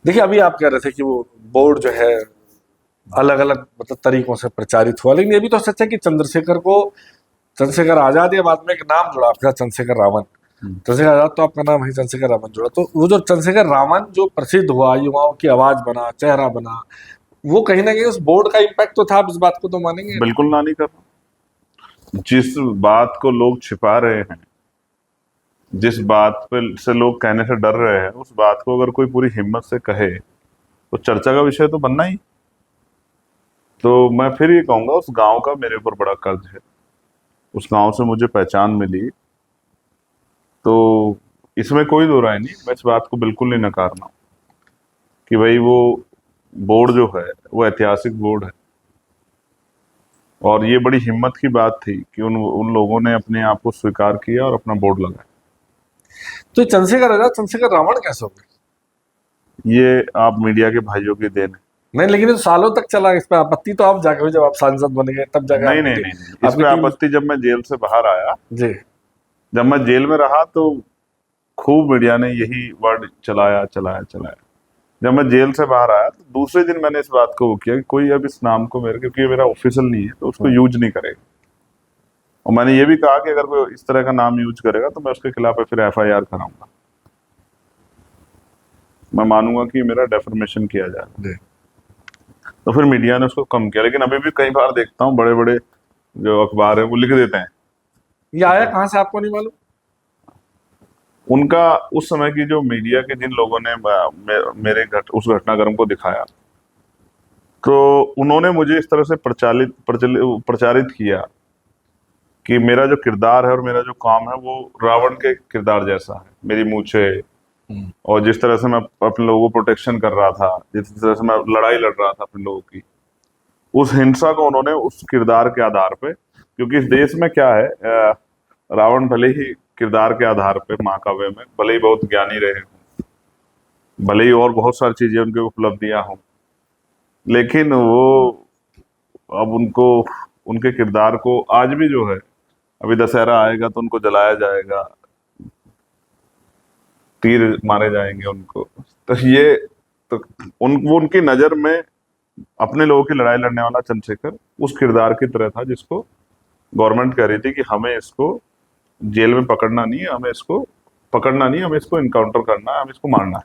देखिए, अभी आप कह रहे थे कि वो बोर्ड जो है अलग अलग मतलब तरीकों से प्रचारित हुआ, लेकिन ये भी तो सच है कि चंद्रशेखर आजाद या बाद में एक नाम जुड़ा आपका चंद्रशेखर रावण। चंद्रशेखर आजाद तो आपका नाम है, चंद्रशेखर रावण जुड़ा, तो वो जो चंद्रशेखर रावण जो प्रसिद्ध हुआ, युवाओं की आवाज बना, चेहरा बना, वो कहीं ना कहीं उस बोर्ड का इम्पैक्ट तो था। आप इस बात को तो मानेंगे? बिल्कुल ना नहीं कर रहा। जिस बात को लोग छिपा रहे हैं, जिस बात पे से लोग कहने से डर रहे हैं, उस बात को अगर कोई पूरी हिम्मत से कहे तो चर्चा का विषय तो बनना ही। तो मैं फिर ये कहूंगा, उस गांव का मेरे ऊपर बड़ा कर्ज है। उस गांव से मुझे पहचान मिली, तो इसमें कोई दो राय नहीं। मैं इस बात को बिल्कुल नहीं नकार रहा हूं कि भाई वो बोर्ड जो है वो ऐतिहासिक बोर्ड है। और ये बड़ी हिम्मत की बात थी कि उन लोगों ने अपने आप को स्वीकार किया और अपना बोर्ड लगाया। तो चंद्रशेखर आजाद चंद्रशेखर रावण कैसे हो गए? ये आप मीडिया के भाइयों की देन है। नहीं, लेकिन ये तो सालों तक चला। इस पे आपत्ति तो आप जाके हुई जब आप सांसद बन गए, तब जाके नहीं आपकी नहीं टी- नहीं नहीं, इस आपकी पे टीम। आपत्ति जब मैं जेल से बाहर आया। जी। जब मैं जेल में रहा तो खूब मीडिया ने यही वर्ड चलाया चलाया चलाया। जब मैं जेल से बाहर आया तो दूसरे दिन मैंने इस बात को वो किया कि कोई अब इस नाम को मेरे, क्योंकि ये मेरा ऑफिशियल नहीं है, तो उसको यूज नहीं करेगा। और मैंने ये भी कहा कि अगर कोई इस तरह का नाम यूज करेगा तो मैं उसके खिलाफ फिर FIR कराऊंगा। मैं मानूंगा कि मेरा डेफर्मेशन किया जाए। जी। तो फिर मीडिया ने उसको कम किया, लेकिन अभी भी कई बार देखता हूँ बड़े बड़े जो अखबार है वो लिख देते हैं। ये आया कहाँ से आपको नहीं मालूम? उनका उस समय की जो मीडिया के जिन लोगों ने मेरे उस घटनाक्रम को दिखाया, तो उन्होंने मुझे इस तरह से प्रचारित किया कि मेरा जो किरदार है और मेरा जो काम है वो रावण के किरदार जैसा है। मेरी मूछे और जिस तरह से मैं अपने लोगों को प्रोटेक्शन कर रहा था, जिस तरह से मैं लड़ाई लड़ रहा था अपने लोगों की, उस हिंसा को उन्होंने उस किरदार के आधार पे, क्योंकि इस देश में क्या है, रावण भले ही किरदार के आधार पे महाकाव्य में भले ही बहुत ज्ञानी रहे हों, भले ही और बहुत सारी चीजें उनकी उपलब्धियां हों, लेकिन वो अब उनको, उनके किरदार को आज भी जो है, अभी दशहरा आएगा तो उनको जलाया जाएगा, तीर मारे जाएंगे उनको। तो ये तो वो उनकी नजर में अपने लोगों की लड़ाई लड़ने वाला चंद्रशेखर उस किरदार की तरह था जिसको गवर्नमेंट कह रही थी कि हमें इसको जेल में पकड़ना नहीं है, हमें इसको पकड़ना नहीं, हमें इसको इनकाउंटर करना है, हमें इसको मारना है।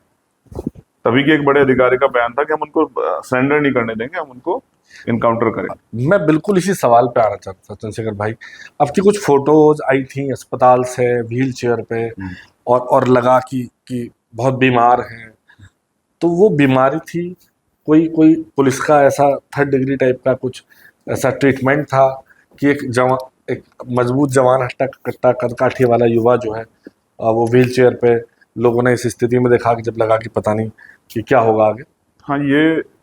तभी के एक बड़े अधिकारी का बयान था कि हम उनको सरेंडर नहीं करने देंगे, हम उनको इनकाउंटर करेंगे। मैं बिल्कुल इसी सवाल पे आना चाहता था चंद्रशेखर भाई। आपकी कुछ फोटोज आई थी अस्पताल से व्हील चेयर पे, और लगा कि बहुत बीमार हैं। तो वो बीमारी थी, कोई कोई पुलिस का ऐसा थर्ड डिग्री टाइप का कुछ ऐसा ट्रीटमेंट था कि एक मजबूत जवान हट्टा कट्टा काठी वाला युवा जो है, वो व्हील चेयर पे, लोगों ने इस स्थिति में देखा कि जब लगा कि पता नहीं कि क्या होगा आगे। हाँ,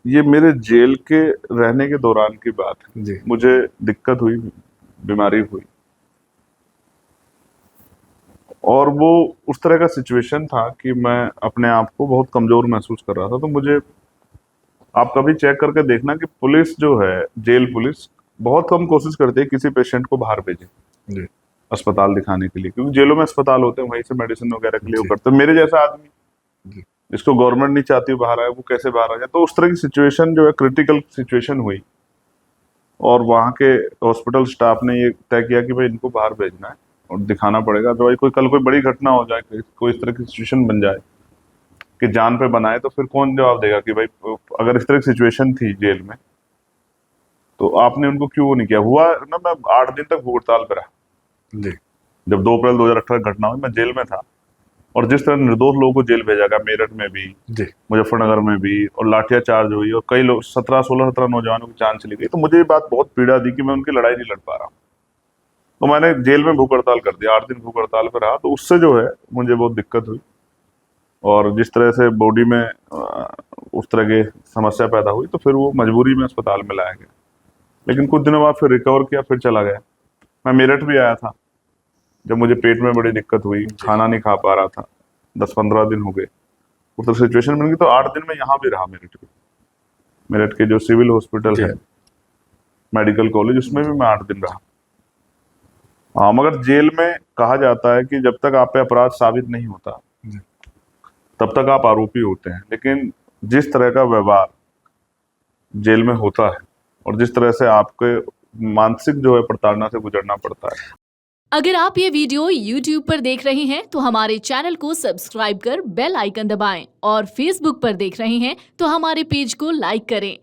ये मेरे जेल के रहने के दौरान की बात है। जी। मुझे दिक्कत हुई, बीमारी हुई, और वो उस तरह का सिचुएशन था कि मैं अपने आप को बहुत कमजोर महसूस कर रहा था। तो मुझे, आप कभी चेक करके देखना कि पुलिस जो है, जेल पुलिस बहुत कम कोशिश करती है किसी पेशेंट को बाहर भेजे जी। अस्पताल दिखाने के लिए, क्योंकि जेलों में अस्पताल होते हैं, वहीं से मेडिसिन वगैरह के लिए वो जी। करते हैं। मेरे जैसा आदमी जी। जिसको गवर्नमेंट नहीं चाहती बाहर आए, वो कैसे बाहर आ जाए? तो उस तरह की सिचुएशन जो है, क्रिटिकल सिचुएशन हुई, और वहाँ के हॉस्पिटल स्टाफ ने ये तय किया कि भाई इनको बाहर भेजना है और दिखाना पड़ेगा, तो भाई कोई कल कोई बड़ी घटना हो जाए, कोई इस तरह की सिचुएशन बन जाए कि जान पे बनाए, तो फिर कौन जवाब देगा कि भाई अगर इस तरह की सिचुएशन थी जेल में तो आपने उनको क्यों वो नहीं किया? हुआ ना, मैं 8 दिन तक भूख हड़ताल पे रहा। जी। जब 2 अप्रैल 2018 घटना हुई, मैं जेल में था, और जिस तरह निर्दोष लोगों को जेल भेजा गया, मेरठ में भी, जी। मुजफ्फरनगर में भी, और लाठियाचार्ज हुई, और कई लोग 17 नौजवानों की जान चली गई, तो मुझे ये बात बहुत पीड़ा दी कि मैं उनकी लड़ाई नहीं लड़ पा रहा हूँ। तो मैंने जेल में भूख हड़ताल कर दिया, 8 दिन भूख हड़ताल पर रहा। तो उससे जो है मुझे बहुत दिक्कत हुई, और जिस तरह से बॉडी में उस तरह की समस्या पैदा हुई, तो फिर वो मजबूरी में अस्पताल में लाया गया। लेकिन कुछ दिनों बाद फिर रिकवर किया, फिर चला गया। मैं मेरठ भी आया था जब मुझे पेट में बड़ी दिक्कत हुई, खाना नहीं खा पा रहा था, 10-15 दिन हो गए, उस तरह सिचुएशन बन गई। तो 8 दिन में यहाँ भी रहा मेरठ में, मेरठ के जो सिविल हॉस्पिटल जी। है, मेडिकल कॉलेज, उसमें भी मैं 8 दिन रहा। हाँ, मगर जेल में कहा जाता है कि जब तक आप पे अपराध साबित नहीं होता जी। तब तक आप आरोपी होते हैं, लेकिन जिस तरह का व्यवहार जेल में होता है और जिस तरह से आपके मानसिक जो है प्रताड़ना से गुजरना पड़ता है। अगर आप ये वीडियो YouTube पर देख रहे हैं तो हमारे चैनल को सब्सक्राइब कर बेल आइकन दबाएं और Facebook पर देख रहे हैं तो हमारे पेज को लाइक करें।